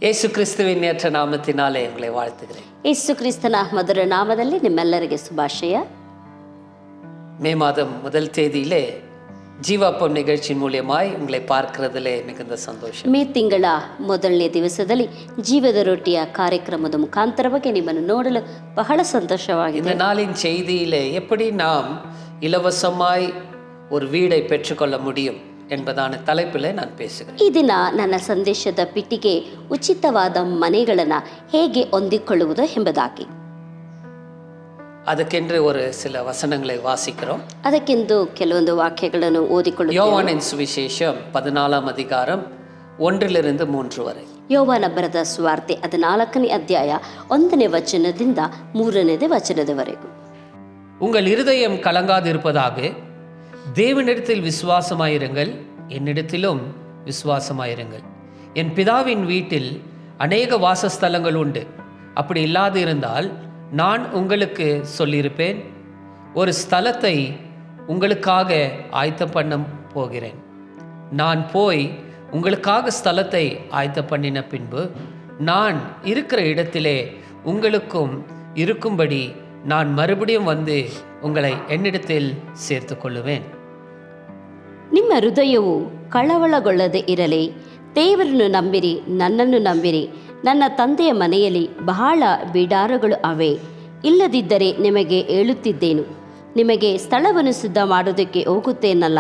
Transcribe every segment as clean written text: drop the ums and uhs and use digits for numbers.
ಯೇಸು ಕ್ರಿಸ್ತುವಿನ ಏற்ற ನಾಮத்தினாலே உங்களை வாழ்த்துகிறேன். ಯೇಸು ಕ್ರಿಸ್ತನ ಮಧುರ ನಾಮದಲ್ಲಿ ನಿಮ್ಮೆಲ್ಲರಿಗೆ ಶುಭಾಶಯ. மே மாதம் முதல் தேதியிலே ஜீவாப்பம் நிகழ்ச்சியின் மூலியமாய் உங்களை பார்க்கிறதிலே மிகுந்த சந்தோஷம். ಮೇ ತಿಂಗಳ ಮೊದಲನೇ ದಿವಸದಲ್ಲಿ ಜೀವದ ರೊಟ್ಟಿಯ ಕಾರ್ಯಕ್ರಮದ ಮುಖಾಂತರವಾಗಿ ನಿಮ್ಮನ್ನು ನೋಡಲು ಬಹಳ ಸಂತೋಷವಾಗಿದೆ. இந்த நாளின் செய்தியிலே எப்படி நாம் இலவசமாய் ஒரு வீடை பெற்றுக்கொள்ள முடியும் என்பதான தலைப்பில் நான் பேசுகிறேன். ಈ ದಿನ ನನ್ನ ಸಂದೇಶದ ಪಿಟ್ಟಿಗೆ ಉಚಿತವಾದ ಮನೆಗಳನ್ನು ಹೇಗೆ ಹೊಂದಿಕೊಳ್ಳುವುದು ಎಂಬುದಾಗಿ. ಅದಕ್ಕೆಂದ್ರೆ ஒரு சில வசனங்களை வாசிக்கிறோம். ಅದಕ್ಕೆಂದು ಕೆಲವೊಂದು ವಾಕ್ಯಗಳನ್ನು ಓದಿಕೊಳ್ಳುತ್ತೇವೆ. யோவானின் சுவிசேஷம் 14 அதிகாரம் 1-3 வரை. ಯೋವಾನ ಬರೆದ ಸುವಾರ್ತೆ 14ನೇ ಅಧ್ಯಾಯ 1ನೇ ವಚನದಿಂದ 3ನೇ ವಚನದವರೆಗೂ. உங்கள் இருதயம் கலங்காதிருப்பதாக தேவனிடத்தில் விசுவாசமாயிருங்கள், என்னிடத்திலும் விசுவாசமாயிருங்கள். என் பிதாவின் வீட்டில் அநேக வாசஸ்தலங்கள் உண்டு. அப்படி இல்லாது இருந்தால் நான் உங்களுக்கு சொல்லியிருப்பேன். ஒரு ஸ்தலத்தை உங்களுக்காக ஆயத்தம் பண்ண போகிறேன். நான் போய் உங்களுக்காக ஸ்தலத்தை ஆயத்தம் பண்ணின பின்பு நான் இருக்கிற இடத்திலே உங்களுக்கும் இருக்கும்படி நான் மறுபடியும் வந்து உங்களை என்னிடத்தில் சேர்த்து கொள்ளுவேன். ನಿಮ್ಮ ಹೃದಯವು ಕಳವಳಗೊಳ್ಳದೆ ಇರಲಿ, ದೇವರನ್ನು ನಂಬಿರಿ, ನನ್ನನ್ನು ನಂಬಿರಿ. ನನ್ನ ತಂದೆಯ ಮನೆಯಲ್ಲಿ ಬಹಳ ಬಿಡಾರಗಳು ಅವೆ. ಇಲ್ಲದಿದ್ದರೆ ನಿಮಗೆ ಹೇಳುತ್ತಿದ್ದೇನು, ನಿಮಗೆ ಸ್ಥಳವನ್ನು ಸಿದ್ಧ ಮಾಡೋದಕ್ಕೆ ಹೋಗುತ್ತೇನಲ್ಲ.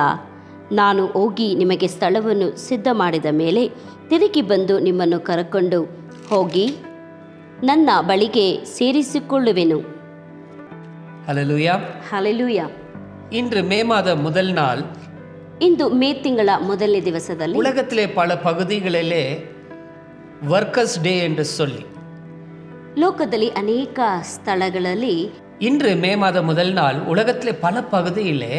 ನಾನು ಹೋಗಿ ನಿಮಗೆ ಸ್ಥಳವನ್ನು ಸಿದ್ಧ ಮಾಡಿದ ಮೇಲೆ ತಿರುಗಿ ಬಂದು ನಿಮ್ಮನ್ನು ಕರೆಕೊಂಡು ಹೋಗಿ ನನ್ನ ಬಳಿಗೆ ಸೇರಿಸಿಕೊಳ್ಳುವೆನು. ஹல்லேலூயா. ಹಲ್ಲೆಲೂಯಾ. இன்று மே மாதம் முதல் நாள். ಇಂದು ಮೇ ತಿಂಗಳ ಮೊದಲನೇ ದಿವಸದಲ್ಲಿ உலகத்திலே பல பகுதிகளிலே ವರ್ಕರ್ಸ್ ಡೇ என்று சொல்லி ಲೋಕದಲ್ಲಿ ಅನೇಕ ಸ್ಥಳಗಳಲ್ಲಿ இன்று மே மாதம் முதல் நாள் உலகத்திலே பல பகுதியிலே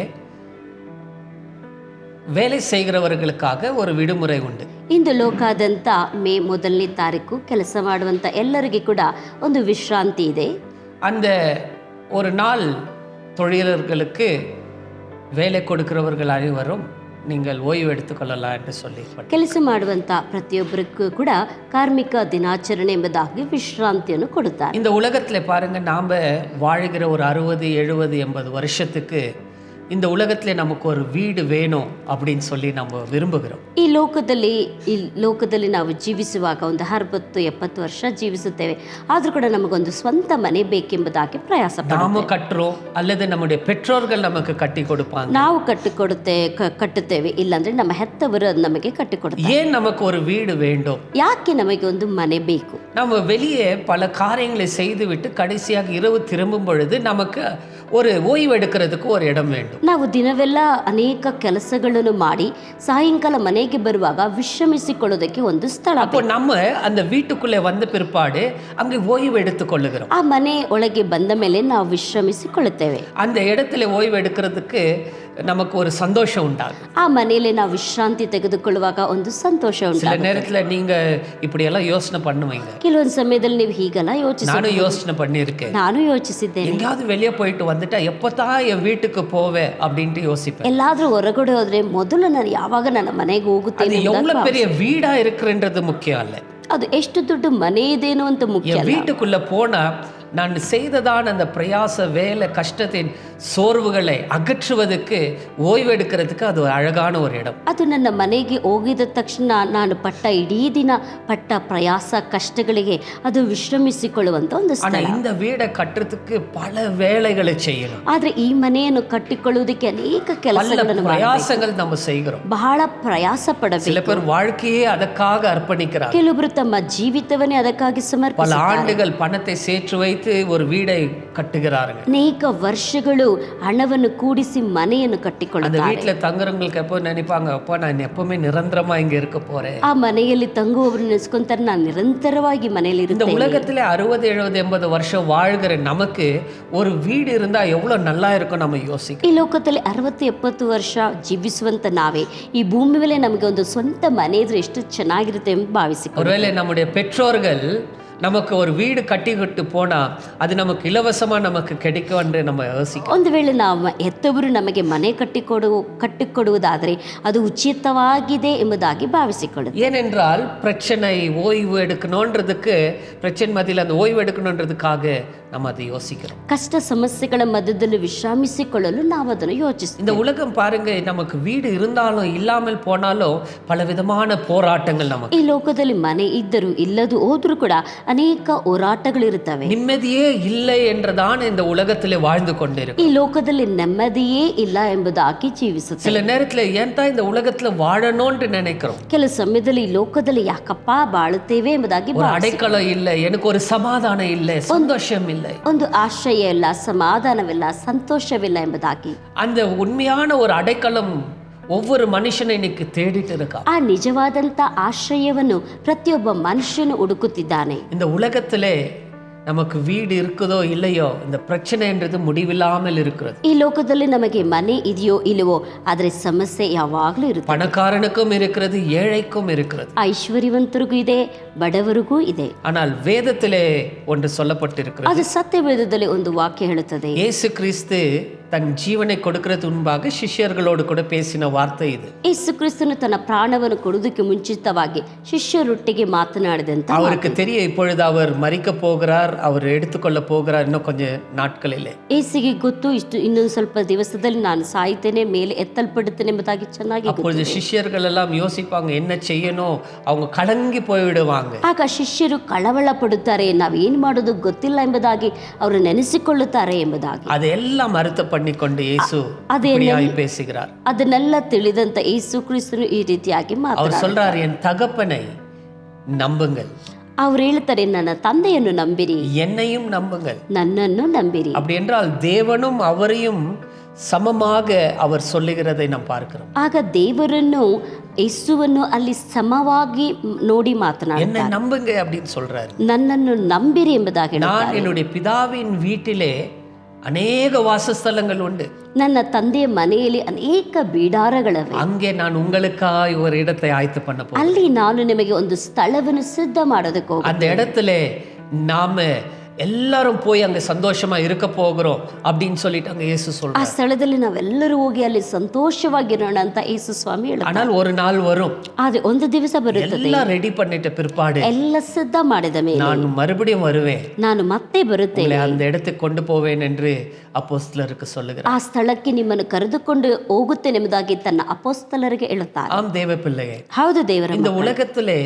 வேலை செய்கிறவர்களுக்காக ஒரு விடுமுறை உண்டு. ಇಂದು ಲೋಕಾದ್ಯಂತ ಮೇ ಮೊದಲನೇ ತಾರೀಕು ಕೆಲಸ ಮಾಡುವಂಥ ಎಲ್ಲರಿಗೂ ಕೂಡ ಒಂದು ವಿಶ್ರಾಂತಿ ಇದೆ. அந்த ஒரு நாள் தொழிலாளர்களுக்கு வேலை கொடுக்கிறவர்கள் அனைவரும் நீங்கள் ஓய்வு எடுத்துக்கொள்ளலாம் என்று சொல்லி ಕೆಲಸ ಮಾಡುವಂಥ ಪ್ರತಿಯೊಬ್ಬರಿಗೂ ಕೂಡ ಕಾರ್ಮಿಕ ದಿನಾಚರಣೆ ಎಂಬುದಾಗಿ ವಿಶ್ರಾಂತಿಯನ್ನು ಕೊಡುತ್ತಾರೆ. இந்த உலகத்தில் பாருங்க, நாம் வாழ்கிற ஒரு 60, 70, 80 வருஷத்துக்கு இந்த உலகத்திலே நமக்கு ஒரு வீடு வேணும் அப்படின்னு சொல்லி நம்ம விரும்புகிறோம். ಈ ಲೋಕದಲ್ಲಿ ನಾವು ಜೀವಿಸುವಾಗ ಒಂದು 60-70 ವರ್ಷ ಜೀವಿಸುತ್ತೇವೆ. ಆದರೂ ಕೂಡ ನಮಗೊಂದು ಸ್ವಂತ ಮನೆ ಬೇಕೆಂಬುದಾಗಿ ಪ್ರಯಾಸ நாம கட்டுறோம் அல்லது நம்முடைய பெற்றோர்கள் நமக்கு கட்டி கொடுப்பாங்க. ನಾವು ಕಟ್ಟುತ್ತೇವೆ, ಇಲ್ಲಾಂದ್ರೆ ನಮ್ಮ ಹೆತ್ತವರು ನಮಗೆ ಕಟ್ಟಿಕೊಡುತ್ತಾರೆ. ஏன் நமக்கு ஒரு வீடு வேண்டும்? ಯಾಕೆ ನಮಗೆ ಒಂದು ಮನೆ ಬೇಕು? நம்ம வெளியே பல காரியங்களை செய்துவிட்டு கடைசியாக இரவு திரும்பும் பொழுது நமக்கு ஒரு ஓய்வு எடுக்கிறதுக்கு ஒரு இடம் வேண்டும். ನಾವು ದಿನವೆಲ್ಲ ಅನೇಕ ಕೆಲಸಗಳನ್ನು ಮಾಡಿ ಸಾಯಂಕಾಲ ಮನೆಗೆ ಬರುವಾಗ ವಿಶ್ರಮಿಸಿಕೊಳ್ಳೋದಕ್ಕೆ ಒಂದು ಸ್ಥಳ. அப்போ நம்ம அந்த வீட்டுக்குள்ளே வந்த பிற்பாடு அங்கே ஓய்வு எடுத்துக்கொள்ளுகிறோம். ಆ ಮನೆ ಒಳಗೆ ಬಂದ ಮೇಲೆ ನಾವು ವಿಶ್ರಮಿಸಿಕೊಳ್ಳುತ್ತೇವೆ. அந்த இடத்துல ஓய்வு எடுக்கிறதுக்கு நமக்கு ஒரு சந்தோஷம் உண்டாகும். ಆ ಮನೆಯಲ್ಲಿ ನಾವು ವಿಶ್ರಾಂತಿ ತೆಗೆದುಕೊಳ್ಳುವಾಗ ಒಂದು ಸಂತೋಷ சில ಉಂಟಾಗುತ್ತೆ. நேரத்துல நீங்க இப்படி எல்லாம் யோசனை பண்ணுவீங்க. ಕೆಲವೊಂದು ಸಮಯದಲ್ಲಿ ನೀವು ಹೀಗೆಲ್ಲ நானும் யோசனை பண்ணியிருக்கேன். ನಾನು ಯೋಚಿಸಿದ್ದೇನೆ. எங்கேயாவது வெளியே போயிட்டு வந்துட்டா எப்பதான் என் வீட்டுக்கு போவேன் அப்படின்ட்டு யோசிப்பேன். ಎಲ್ಲಾದ್ರೂ ಹೊರಗಡೆ ಹೋದ್ರೆ ಮೊದಲು ನಾನು ಯಾವಾಗ ನನ್ನ ಮನೆಗೆ ಹೋಗುತ್ತೇನೆ. அது எவ்வளவு பெரிய வீடா இருக்குன்றது முக்கியம் அல்ல. ಅದು ಎಷ್ಟು ದೊಡ್ಡ ಮನೆ ಇದೇನೋ ಅಂತ ಮುಖ್ಯ என் ಅಲ್ಲ. வீட்டுக்குள்ள போனா நான் செய்ததான அந்த பிரயாச வேலை கஷ்டத்தின் சோர்வுகளை அகற்றுவதற்கு ஓய்வெடுக்கிறதுக்கு அது ஒரு அழகான ஒரு இடம். ಅದು ನನ್ನ ಮನೆಗೆ ಹೋಗಿದ ತಕ್ಷಣ ನಾನು ಪಟ್ಟ ಇಡೀ ದಿನ ಪಟ್ಟ ಪ್ರಯಾಸ ಕಷ್ಟಗಳಿಗೆ ಅದು ವಿಶ್ರಮಿಸಿಕೊಳ್ಳುವಂತ ಒಂದು ஆனா ಸ್ಥಳ. இந்த வீடை கட்டுறதுக்கு பல வேலைகளை செய்யணும். ಆದ್ರೆ ಈ ಮನೆಯನ್ನು ಕಟ್ಟಿಕೊಳ್ಳುವುದಕ್ಕೆ ಅನೇಕ பல ಕೆಲಸಗಳನ್ನು ಮಾಡಬೇಕು. பிரயாசங்கள் நம்ம செய்கிறோம். ಬಹಳ ಪ್ರಯಾಸ சில ಪಡಬೇಕು. பேர் வாழ்க்கையே அதற்காக அர்ப்பணிக்கிறார். ಕೆಲವರು ತಮ್ಮ ಜೀವಿತವನ್ನೇ ಅದಕ್ಕಾಗಿ பல ಸಮರ್ಪಿಸುತ್ತಾರೆ. ஆண்டுகள் பணத்தை சேர்த்து வைத்து ஒரு வீடை கட்டுகிறார்கள். ಅನೇಕ ವರ್ಷಗಳು ಹಣವನ್ನು ಕೂಡಿಸಿ ಮನೆಯನ್ನು அந்த ಕಟ್ಟಿಕೊಳ್ಳುತ್ತಾರೆ. வீட்டுல தங்குறவங்களுக்கு எப்போ நினைப்பாங்க, அப்பா நான் எப்பவுமே நிரந்தரமா இங்க இருக்க போறேன். ಆ ಮನೆಯಲ್ಲಿ ತಂಗುವವರು ನೆನೆಸ್ಕೊಂತಾರೆ, ನಾನು ನಿರಂತರವಾಗಿ ಮನೆಯಲ್ಲಿ இந்த ಇರುತ್ತೇನೆ. உலகத்திலே 60, 70, 80 வருஷம் வாழ்கிற நமக்கு ஒரு வீடு இருந்தா எவ்வளவு நல்லா இருக்கும் நம்ம யோசிக்க. ಈ ಲೋಕದಲ್ಲಿ 60-70 ವರ್ಷ ಜೀವಿಸುವಂತ ನಾವೇ ಈ ಭೂಮಿ ಮೇಲೆ ನಮಗೆ ಒಂದು ಸ್ವಂತ ಮನೆ ಇದ್ರೆ ಎಷ್ಟು ಚೆನ್ನಾಗಿರುತ್ತೆ ಎಂದು ಭಾವಿಸಿಕೊಳ್ಳಿ. ஒருவேளை நம்முடைய பெற்றோர்கள் நமக்கு ஒரு வீடு கட்டிக்கிட்டு போனா அது நமக்கு இலவசமா நமக்கு கிடைக்கும் என்று நம்ம யோசிக்கிறோம். ಒಂದು ವೇಳೆ ನಾವು ಹೆತ್ತವರು ನಮಗೆ ಮನೆ ಕಟ್ಟಿಕೊಡುವುದಾದರೆ ಅದು ಉಚಿತವಾಗಿದೆ ಎಂಬುದಾಗಿ ಭಾವಿಸಿಕೊಳ್ಳುತ್ತೆ. ஏனென்றால் பிரச்சனை ஓய்வு எடுக்கணுன்றதுக்கு பிரச்சனை மத்தியில் அந்த ஓய்வு எடுக்கணுன்றதுக்காக நம்ம அதை யோசிக்கிறோம். ಕಷ್ಟ ಸಮಸ್ಯೆಗಳ ಮಧ್ಯದಲ್ಲಿ ವಿಶ್ರಾಮಿಸಿಕೊಳ್ಳಲು ನಾವು ಅದನ್ನು ಯೋಚಿಸ್ತೀವಿ. இந்த உலகம் பாருங்க, நமக்கு வீடு இருந்தாலும் இல்லாமல் போனாலும் பலவிதமான போராட்டங்கள் நமக்கு. ಈ ಲೋಕದಲ್ಲಿ ಮನೆ ಇದ್ದರೂ ಇಲ್ಲದು ಹೋದ್ರೂ ಕೂಡ ಅನೇಕ ಹೋರಾಟಗಳಿರುತ್ತವೆ. நிம்மதியே இல்லை என்றுதான் இந்த உலகத்திலே வாழ்ந்து கொண்டிருக்கும். ಈ ಲೋಕದಲ್ಲಿ ನೆಮ್ಮದಿಯೇ ಇಲ್ಲ ಎಂಬುದಾಗಿ ಜೀವಿಸುತ್ತೆ. சில நேரத்துல ஏன் தான் இந்த உலகத்துல வாழணும்னு நினைக்கிறோம். ಕೆಲವು ಸಮಯದಲ್ಲಿ ಈ ಲೋಕದಲ್ಲಿ ಯಾಕಪ್ಪ ಬಾಳುತ್ತೇವೆ ಎಂಬುದಾಗಿ ஒரு அடைக்கலம் இல்லை, எனக்கு ஒரு சமாதானம் இல்லை, சந்தோஷம் இல்லை, ಒಂದು ಆಶ್ರಯ ಇಲ್ಲ, ಸಮಾಧಾನವಿಲ್ಲ, ಸಂತೋಷವಿಲ್ಲ ಎಂಬುದಾಗಿ. அந்த உண்மையான ஒரு அடைக்கலம் ஒவ்வொரு மனுஷனை இன்னைக்கு தேடிட்டு இருக்கா. ಆ ನಿಜವಾದಂತ ಆಶ್ರಯವನ್ನು ಪ್ರತಿಯೊಬ್ಬ ಮನುಷ್ಯನು ಹುಡುಕುತ್ತಿದ್ದಾನೆ. இந்த உலகத்திலே நமக்கு வீடு இருக்குதோ இல்லையோ இந்த பிரச்சனைன்றது முடிவில்லாமல் இருக்கிறது. ಈ ಲೋಕದಲ್ಲಿ ನಮಗೆ ಮನೆ ಇದೆಯೋ ಇಲ್ಲವೋ ಆದರೆ ಸಮಸ್ಯೆ ಯಾವಾಗಲೂ ಇರುತ್ತೆ. பணக்காரனுக்கும் இருக்கிறது, ஏழைக்கும் இருக்கிறது. ಐಶ್ವರ್ಯವಂತರಿಗೂ ಇದೆ, ಬಡವರಿಗೂ ಇದೆ. ஆனால் வேதத்திலே ஒன்று சொல்லப்பட்டிருக்கிறது. ಅದು ಸತ್ಯವೇದದಲ್ಲಿ ಒಂದು ವಾಕ್ಯ ಹೇಳುತ್ತದೆ. இயேசு கிறிஸ்து தன் ஜீவனை கொடுக்கிறது முன்பாக ಶಿಷ್ಯர்களோடு கூட பேசின வார்த்தை இது. ಯೇಸು ಕ್ರಿಸ್ತನು ತನ್ನ ಪ್ರಾಣವನ್ನು ಕೊಡುವುದಕ್ಕೆ ಮುಂಚಿತವಾಗಿ ಶಿಷ್ಯರೊಟ್ಟಿಗೆ ಮಾತನಾಡಿದಂತ அவருக்கு தெரிய இப்பொழுது அவர் மரிக்க போகிறார், அவர் எடுத்துக்கொள்ள போகிறார் இன்னும் கொஞ்ச நாட்களிலே. ಯೇಸುಗೆ ಗೊತ್ತು, ಇನ್ನೊಂದು ಸ್ವಲ್ಪ ದಿವಸದಲ್ಲಿ ನಾನು ಸಾಯ್ತೇನೆ, ಮೇಲೆ ಎತ್ತಲ್ಪಡುತ್ತೇನೆ ಎಂಬುದಾಗಿ ಚೆನ್ನಾಗಿ அப்பொழுது ಶಿಷ್ಯர்கள் எல்லாம் யோசிப்பாங்க, என்ன செய்யணும், அவங்க கலங்கி போய்விடுவாங்க. ಆಗ ಶಿಷ್ಯರು ಕಳವಳ ಪಡುತ್ತಾರೆ, ನಾವೇನು ಮಾಡೋದು ಗೊತ್ತಿಲ್ಲ ಎಂಬುದಾಗಿ ಅವರು ನೆನೆಸಿಕೊಳ್ಳುತ್ತಾರೆ ಎಂಬುದಾಗಿ. அதெல்லாம் அர்த்தம் பண்ணிக்கொண்டு இயேசு பேசுகிறார். ಅದನ್ನೆಲ್ಲ ತಿಳಿದಂತ ಯೇಸು ಕ್ರಿಸ್ತನು ಈ ರೀತಿಯಾಗಿ அவர் ಮಾತನಾಡುತ್ತಾರೆ. சொல்றார், என் தகப்பனை நம்புங்கள், ಅವ್ರು ಹೇಳ್ತಾರೆ, ನನ್ನ ತಂದೆಯನ್ನು ನಂಬಿರಿ, என்னையும் நம்புங்கள். ನನ್ನನ್ನು ನಂಬಿರಿ. அப்படி என்றால் தேவனும் அவரையும் சமமாக அவர் சொல்லுகிறதை நாம் பார்க்கிறோம். ಆಗ ದೇವರನ್ನು ಯೇಸುವನ್ನು ಅಲ್ಲಿ ಸಮವಾಗಿ ನೋಡಿ என்ன ಮಾತನಾಡುತ್ತಾರೆ. நம்புங்க அப்படின்னு சொல்றாரு. ನನ್ನನ್ನು ನಂಬಿರಿ ಎಂಬುದಾಗಿ நான் ಹೇಳುತ್ತಾರೆ. என்னுடைய பிதாவின் வீட்டிலே ಅನೇಕ ವಾಸಸ್ಥಳங்கள் ಉಂಟು, ನನ್ನ ತಂದೆಯ ಮನೆಯಲ್ಲಿ ಅನೇಕ ಬಿಡಾರಗಳಿವೆ, அங்கே நான் உங்களுக்காய் ஒரு இடத்தை ஆயத்து பண்ண போறேன். ಅಲ್ಲಿ ನಾನು ನಿಮಗೆ ಒಂದು ಸ್ಥಳವನ್ನು ಸಿದ್ಧ ಮಾಡೋದಕ್ಕೆ ಹೋಗಿ அந்த இடத்துல நாம எல்லாரும் போய் அங்க சந்தோஷமா இருக்க போகிறோம் அப்படின்னு சொல்லிட்டு அங்க இயேசு ಆ சொல்றார். ಸ್ಥಳದಲ್ಲಿ ನಾವೆಲ್ಲರೂ ಹೋಗಿ ಅಲ್ಲಿ ಸಂತೋಷವಾಗಿರೋಣ ಅಂತ ಯೇಸು ಸ್ವಾಮಿ ಹೇಳ್ತಾರೆ. ஆனால் ஒரு நாள் வரும், ಆದ್ರೆ ಒಂದು ದಿವಸ ಬರುತ್ತದೆ, எல்லாம் ரெடி பண்ணிட்ட பிற்பாடு ಎಲ್ಲ ಸಿದ್ಧ ಮಾಡಿದ ಮೇಲೆ நான் மறுபடியும் வருவேன், ನಾನು ಮತ್ತೆ ಬರುತ್ತೇನೆ, உங்களை அந்த இடத்துக்கு கொண்டு போவேன் என்று அப்போஸ்தலருக்கு சொல்லுகிறார். ಆ ಸ್ಥಳಕ್ಕೆ ನಿಮ್ಮನ್ನು ಕರೆದುಕೊಂಡು ಹೋಗುತ್ತೇನೆ ಎಂಬುದಾಗಿ ತನ್ನ ಅಪೊಸ್ತಲರಿಗೆ ಹೇಳುತ್ತಾರೆ. ஆம் தேவ பிள்ளையே, ಹೌದು ದೇವರ இந்த உலகத்திலே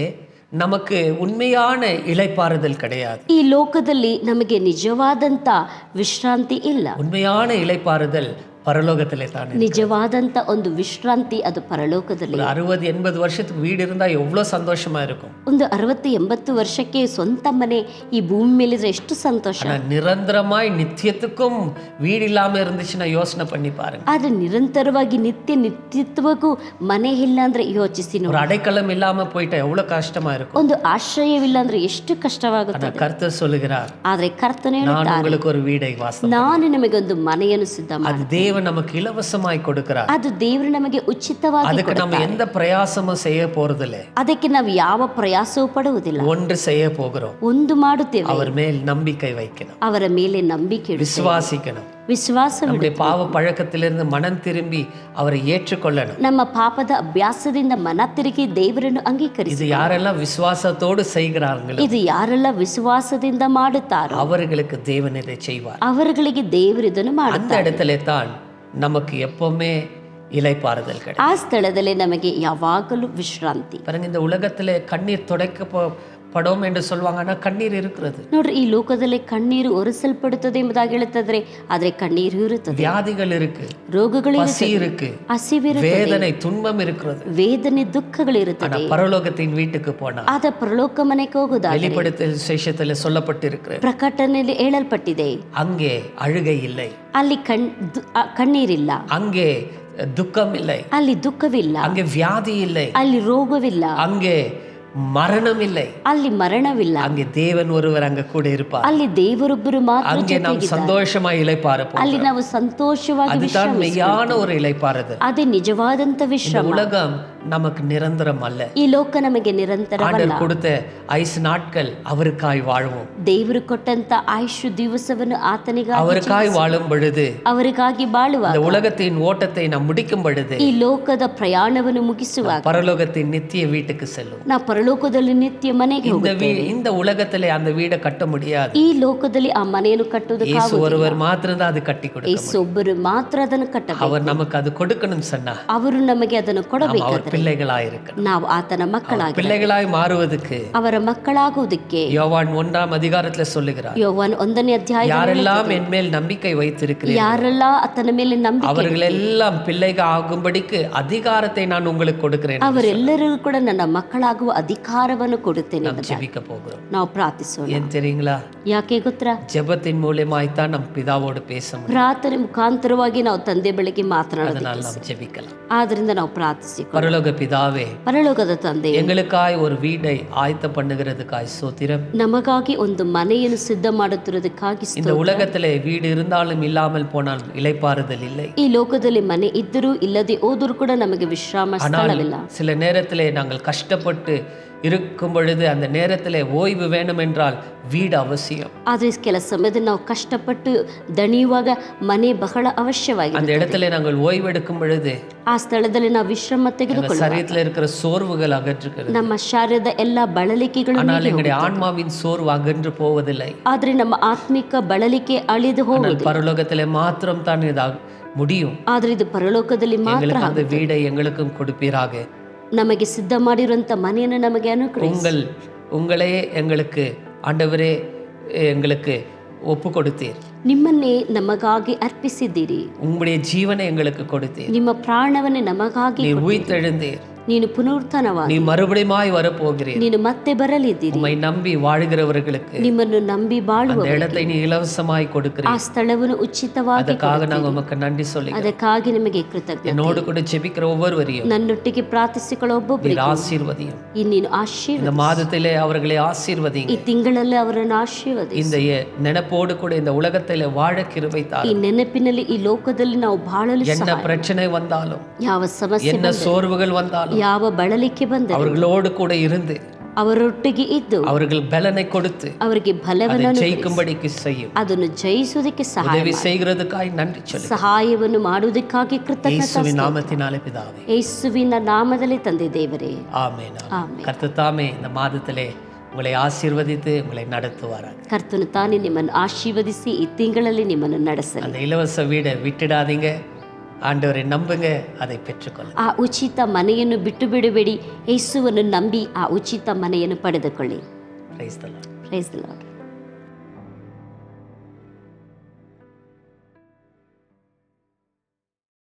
நமக்கு உண்மையான இளைப்பாறுதல் கிடையாது. ಈ ಲೋಕದಲ್ಲಿ ನಮಗೆ ನಿಜವಾದಂತ ವಿಶ್ರಾಂತಿ ಇಲ್ಲ. உண்மையான இளைப்பாறுதல் பரலோகத்திலே தான். ನಿಜವಾದಂತ ಒಂದು ವಿಶ್ರಾಂತಿ ಅದು ಪರಲೋಕದಲ್ಲಿ. 60-80 வருஷத்துக்கு வீடு இருந்தா எவ்வளவு சந்தோஷமா இருக்கும். ಒಂದು 60-80 ವರ್ಷಕ್ಕೆ ಸ್ವಂತ ಮನೆ ಈ ಭೂಮಿ ಮೇಲಿದ್ರೆ ಎಷ್ಟು ಸಂತೋಷ. ஆனா நிரந்தரமாய் நித்தியத்துக்கும் வீடு இல்லாம இருந்துச்சுன்னா யோசனை பண்ணி பாருங்க. ಆದ್ರೆ ನಿರಂತರವಾಗಿ ನಿತ್ಯತ್ವಕ್ಕೂ ಮನೆ ಇಲ್ಲ ಅಂದ್ರೆ ಯೋಚಿಸಿ ஒரு ನೋಡಿ. அடைக்கலம் இல்லாம போயிட்டா எவ்வளவு கஷ்டமா இருக்கும். ಒಂದು ಆಶ್ರಯವಿಲ್ಲ ಅಂದ್ರೆ ಎಷ್ಟು ஆனா ಕಷ್ಟವಾಗುತ್ತದೆ. கர்த்தர் சொல்லுகிறார், ಆದ್ರೆ ಕರ್ತನೇ நான் ಹೇಳುತ್ತಾರೆ, உங்களுக்கு ஒரு வீடை வாசம். ನಾನು ನಿಮಗೊಂದು ಮನೆಯನ್ನು ಸಿದ್ಧ அது ಮಾಡಿ. தேவன் நமக்கு இலவசமாய் கொடுக்கிறார். ಅದು ದೇವರು ನಮಗೆ ಉಚಿತವಾಗಿ அதுக்கு நம்ம ಕೊಡುತ್ತಾರೆ. எந்த பிரயாசமும் செய்ய போறதில்ல. ಅದಕ್ಕೆ ನಾವು ಯಾವ ಪ್ರಯಾಸವೂ ಪಡುವುದಿಲ್ಲ. ஒன்று செய்ய போகிறோம், ಒಂದು ಮಾಡುತ್ತೇವೆ, அவர் மேல் நம்பிக்கை வைக்கணும், ಅವರ ಮೇಲೆ ನಂಬಿಕೆ ಇಡುತ್ತೇವೆ, விசுவாசிக்கணும், ವಿಶ್ವಾಸ நம்முடைய பாவ பழக்கத்திலிருந்து மனம் திரும்பி அவரை ஏற்றுக்கொள்ளணும். ನಮ್ಮ ಪಾಪದ ಅಭ್ಯಾಸದಿಂದ ಮನ ತಿರುಗಿ ದೇವರನ್ನು ಅಂಗೀಕರಿಸಿ. இது யாரெல்லாம் விசுவாசத்தோடு செய்கிறார்களோ ಇದು ಯಾರೆಲ್ಲ ವಿಶ್ವಾಸದಿಂದ ಮಾಡುತ್ತಾರೋ அவர்களுக்கு தேவன் இதை செய்வார். ಅವರುಗಳಿಗೆ ದೇವರು ಇದನ್ನು அந்த ಮಾಡುತ್ತಾರೆ. இடத்துல தான் நமக்கு எப்பவுமே இளைப்பாறுதல் கிடைக்கும். ಆ ಸ್ಥಳದಲ್ಲಿ ನಮಗೆ ಯಾವಾಗಲೂ ವಿಶ್ರಾಂತಿ. பாருங்க, இந்த உலகத்துல கண்ணீர் படும் என்று சொல்வாங்க, ஆனா கண்ணீர் இருக்கிறது. ನೋಡ್ರಿ, ಈ ಲೋಕದಲ್ಲಿ ಕಣ್ಣೀರು ಒರೆಸಲ್ಪಡುತ್ತದೆ ಎಂಬುದಾಗಿ ಹೇಳುತ್ತದೆ, ಆದ್ರೆ ಕಣ್ಣೀರು ಇರುತ್ತದೆ, வியாதிகள் இருக்கு, ರೋಗಗಳು பசி இருக்கு, ಹಸಿವಿರುತ್ತದೆ, வேதனை துன்பம் இருக்கிறது. ವೇದನೆ ದುಃಖಗಳಿರುತ್ತದೆ. ஆனா பரலோகத்தின் வீட்டுக்கு போனா ಆದ ಪರಲೋಕ ಮನೆಗೆ ಹೋಗುವುದಾದರೆ வெளிப்படுத்தல் விசேஷத்துல சொல்லப்பட்டிருக்கிறது, ಪ್ರಕಟಣೆಯಲ್ಲಿ ಹೇಳಲ್ಪಟ್ಟಿದೆ, அங்கே அழுகை இல்லை, ಅಲ್ಲಿ ಕಣ್ಣೀರಿಲ್ಲ, அங்கே துக்கம் இல்லை, ಅಲ್ಲಿ ದುಃಖವಿಲ್ಲ, அங்கே வியாதி இல்லை, ಅಲ್ಲಿ ರೋಗವಿಲ್ಲ, அங்கே மரணம் இல்லை, ಅಲ್ಲಿ ಮರಣವಿಲ್ಲ, அங்கே தேவன் ஒருவர் அங்க கூட இருப்பார். ಅಲ್ಲಿ ದೇವರೊಬ್ಬರು ಮಾತ್ರ அங்கே நாம் ಜೊತೆಗಿದ್ದಾರೆ. சந்தோஷமா இளைப்பாற ಅಲ್ಲಿ போகிறோம். ನಾವು ಸಂತೋಷವಾಗಿ அதுதான் மெய்யான ஒரு இளைப்பாறுதல். ಅದೇ ನಿಜವಾದಂತ இந்த ವಿಶ್ರಾಮ. உலகம் நமக்கு நிரந்தரம் அல்ல. ಈ ಲೋಕ ನಮಗೆ ನಿರಂತರವಲ್ಲ. ஆண்டவர் கொடுத்த 5 நாட்கள் அவருக்காய் வாழ்வோம். ದೇವರು ಕೊಟ್ಟಂತ ಆಯುಷ್ ದಿವಸವನ್ನು ಆತನಿಗಾಗಿ அவருக்காய் வாழும் பொழுது, ಅವರಿಗಾಗಿ ಬಾಳುವಾಗ, இந்த உலகத்தின் ஓட்டத்தை நாம் முடிக்கும் பொழுது, ಈ ಲೋಕದ ಪ್ರಯಾಣವನ್ನು ಮುಗಿಸುವಾಗ பரலோகத்தின் நித்திய வீட்டுக்கு செல்லும். ನಾವು ಪರಲೋಕದಲ್ಲಿ ನಿತ್ಯ ಮನೆಗೆ ಹೋಗುತ್ತೇವೆ. இந்த உலகத்திலே அந்த வீடை கட்ட முடியாது. ಈ ಲೋಕದಲ್ಲಿ ಆ ಮನೆಯನ್ನು இயேசு ಕಟ್ಟುವುದಕ್ಕಾಗುವುದಿಲ್ಲ. ஒருவர் மாத்திரம் தான் அது கட்டி கொடுக்க முடியும். ಯೇಸೊಬ್ಬರು ಮಾತ್ರ ಅದನ್ನು ಕಟ್ಟಬೇಕು. அவர் நமக்கு அது கொடுக்கணும் சொன்னா ಅವರು ನಮಗೆ ಅದನ್ನು அவர் ಕೊಡಬೇಕಾದ್ರೆ பிள்ளைகளாய் இருக்கணும். ನಾವು ಆತನ ಮಕ್ಕಳಾಗಿ பிள்ளைகளாய் மாறுவதற்கு ಅವರ ಮಕ್ಕಳಾಗುವುದಕ್ಕೆ யோவான் 1ஆம் அதிகாரத்துல சொல்லுகிறார், ಯೋವಾನ್ 1ನೇ ಅಧ್ಯಾಯ, யாரெல்லாம் என் மேல் நம்பிக்கை வைத்திருக்கிறீர்கள் ಯಾರೆಲ್ಲ ಆತನ ಮೇಲೆ ನಂಬಿಕೆ அவர்களெல்லாம் பிள்ளைகள் ஆகும்படிக்கு அதிகாரத்தை நான் உங்களுக்கு கொடுக்கிறேன். ಅವರೆಲ್ಲರಿಗೂ ಕೂಡ ನನ್ನ ಮಕ್ಕಳಾಗುವ ಅಧಿಕಾರವನ್ನು ಕೊಡುತ್ತೇನೆ நாம் ಎಂಬುದಾಗಿ ஜெபிக்க போகிறோம். ನಾವು ಪ್ರಾರ್ಥಿಸೋಣ. ஏன் தெரியுங்களா? ಯಾಕೆ ಗೊತ್ತಾ? ஜெபத்தின் மூலமாய்த்தான் நம் பிதாவோடு பேச முடியும். ಪ್ರಾರ್ಥನೆ ಮುಖಾಂತರವಾಗಿ ನಾವು ತಂದೆ ಬಳಿಗೆ ಮಾತನಾಡೋದು. அதனால் நாம் ஜெபிக்கலாம். ಆದ್ರಿಂದ ನಾವು ಪ್ರಾರ್ಥಿಸಿಕೊಳ್ಳೋಣ. பரலோக பிதாவே, ಪರಲೋಕದ ತಂದೆ, எங்களுக்காய் ஒரு வீடை ஆயத்த பண்ணுகிறதுக்காய் ஸ்தோத்திரம். ನಮಗಾಗಿ ಒಂದು ಮನೆಯನ್ನು ಸಿದ್ಧ ಮಾಡುತ್ತಿರುವುದಕ್ಕಾಗಿ இந்த உலகத்திலே வீடு இருந்தாலும் இல்லாமல் போனால் இளைப்பாறுதல் இல்லை. ಈ ಲೋಕದಲ್ಲಿ ಮನೆ ಇದ್ದರೂ ಇಲ್ಲದೆ ಹೋದರೂ ಕೂಡ ನಮಗೆ ವಿಶ್ರಾಮ ಸ್ಥಳವಿಲ್ಲ. சில நேரத்திலே நாங்கள் கஷ்டப்பட்டு இருக்கும் பொழுது அந்த நேரத்திலே ஓய்வு வேணும் என்றால் வீடு அவசியம். ಆದರೆ ಕೆಲ ಸಮಯದಲ್ಲಿ ನಾವು ಕಷ್ಟಪಟ್ಟು ದಣಿಯುವಾಗ ಮನೆ ಬಹಳ ಅವಶ್ಯವಾಗಿದೆ. அந்த இடத்துல நாங்கள் ஓய்வெடுக்கும் பொழுது ಆ ಸ್ಥಳದಲ್ಲಿ ನಾವು ವಿಶ್ರಾಮ ತೆಗೆದುಕೊಳ್ಳುವ சரீரத்தில் இருக்கிற சோர்வுகள் அகற்றுகிறது. ನಮ್ಮ ಶಾರೀರದ ಎಲ್ಲ ಬಳಲಿಕೆಗಳು ஆனால் எங்களுடைய ஆன்மாவின் சோர்வு அகன்று போவதில்லை. ಆದ್ರೆ ನಮ್ಮ ಆತ್ಮಿಕ ಬಳಲಿಕೆ ಅಳಿದು ಹೋಗುವುದು. பரலோகத்திலே மாத்திரம் தான் இது முடியும். ಆದ್ರೆ ಇದು ಪರಲೋಕದಲ್ಲಿ ಮಾತ್ರ எங்களுக்கு அந்த வீடை எங்களுக்கும் கொடுப்பீராக. ನಮಗೆ ಸಿದ್ಧ ಮಾಡಿರುವಂತ ಮನೆಯನ್ನು ನಮಗೆ ಅನುಗ್ರಹಿಸಿ. உங்களே எங்களுக்கு ஆண்டவரே எங்களுக்கு ஒப்பு கொடுத்தீர். ನಿಮ್ಮನ್ನೇ ನಮಗಾಗಿ ಅರ್ಪಿಸಿದ್ದೀರಿ. உங்களுடைய ஜீவனை எங்களுக்கு கொடுத்தீர். ನಿಮ್ಮ ಪ್ರಾಣವನ್ನೇ ನಮಗಾಗಿ நீர் உயிர்த்தெழுந்தீர். ನೀನು ಪುನರುತ್ಥಾನವಾದ, நீ மறுபடியுமாய் வரப்போகிறீர். ನೀನು ಮತ್ತೆ ಬರಲಿದ್ದೀರಿ. உம்மை நம்பி வாழ்கிறவர்களுக்கு ನಿಮ್ಮನ್ನು ನಂಬಿ ಬಾಳುವ அந்த இடத்தை நீ இலவசமாய் ಆ கொடுக்கிறீர். ಸ್ಥಳವನ್ನು ಉಚಿತವಾಗಿ அதுக்காக நாங்கள் உமக்கு நன்றி சொல்லி ಅದಕ್ಕಾಗಿ ನಿಮಗೆ ಕೃತಜ್ಞತೆ. என்னோடு கூட ஜெபிக்கிற ஒவ்வொருவரையும் ನನ್ನೊಟ್ಟಿಗೆ ಪ್ರಾರ್ಥಿಸಿಕೊಳ್ಳೋ ಒಬ್ಬೊಬ್ಬರಿಗೆ நீர் ஆசீர்வதியும். ನೀನು ಆಶೀರ್ವಾದ. இந்த மாதத்திலே அவர்களை ಈ ஆசீர்வதிங்க. ತಿಂಗಳಲ್ಲಿ ಅವರನ್ನು ಆಶೀರ್ವದಿಸಿ. இந்த ನೆನಪோடு கூட இந்த உலகத்திலே வாழ கிருபை ಈ தாரும். ನೆನಪಿನಲ್ಲಿ ಈ ಲೋಕದಲ್ಲಿ ನಾವು ಬಾಳಲು என்ன பிரச்சனை வந்தாலும், ಯಾವ ಸಮಸ್ಯೆ என்ன சோர்வுகள் வந்தாலும் ಯಾವ ಬಳಲಿಕೆ ಬಂದರೆ அவர்களோடு கூட இருந்து ಅವರೊಟ್ಟಿಗೆ ಇದ್ದು அவர்கள் பலனை கொடுத்து ಅವರಿಗೆ அதை ಬಲವನ್ನು ஜெயிக்கும்படிக்கு செய்யும். ಅದನ್ನು ಜಯಿಸುವುದಕ್ಕೆ ಸಹಾಯ உதவி செய்கிறதுக்காய் நன்றி சொல்லி ಸಹಾಯವನ್ನು ಮಾಡುವುದಕ್ಕಾಗಿ ಕೃತಜ್ಞತಾ இயேசுவின் நாமத்தினாலே பிதாவே, ಯೇಸುವಿನ ನಾಮದಲ್ಲಿ ತಂದೆ ದೇವರೇ, ஆமென். ಆಮೆನ್. கர்த்தர் தாமே இந்த மாதத்திலே உங்களை ஆசீர்வதித்து உங்களை நடத்துவாராக. ಕರ್ತನು ತಾನೇ ನಿಮ್ಮನ್ನು ಆಶೀರ್ವದಿಸಿ ಈ ತಿಂಗಳಲ್ಲಿ ನಿಮ್ಮನ್ನು ನಡೆಸಲಿ. அந்த இலவச வீடை விட்டுடாதீங்க. ஆண்டவரை நம்புங்க, அதை பெற்றுக்கொள்ளுங்க. ಆ ಉಚಿತ ಮನೆಯನ್ನು ಬಿಟ್ಟು ಬಿಡಬೇಡಿ. ಯೇಸುವನ್ನು ನಂಬಿ ಆ ಉಚಿತ ಮನೆಯನ್ನು ಪಡೆದುಕೊಳ್ಳಿ. Praise the Lord. Praise the lord.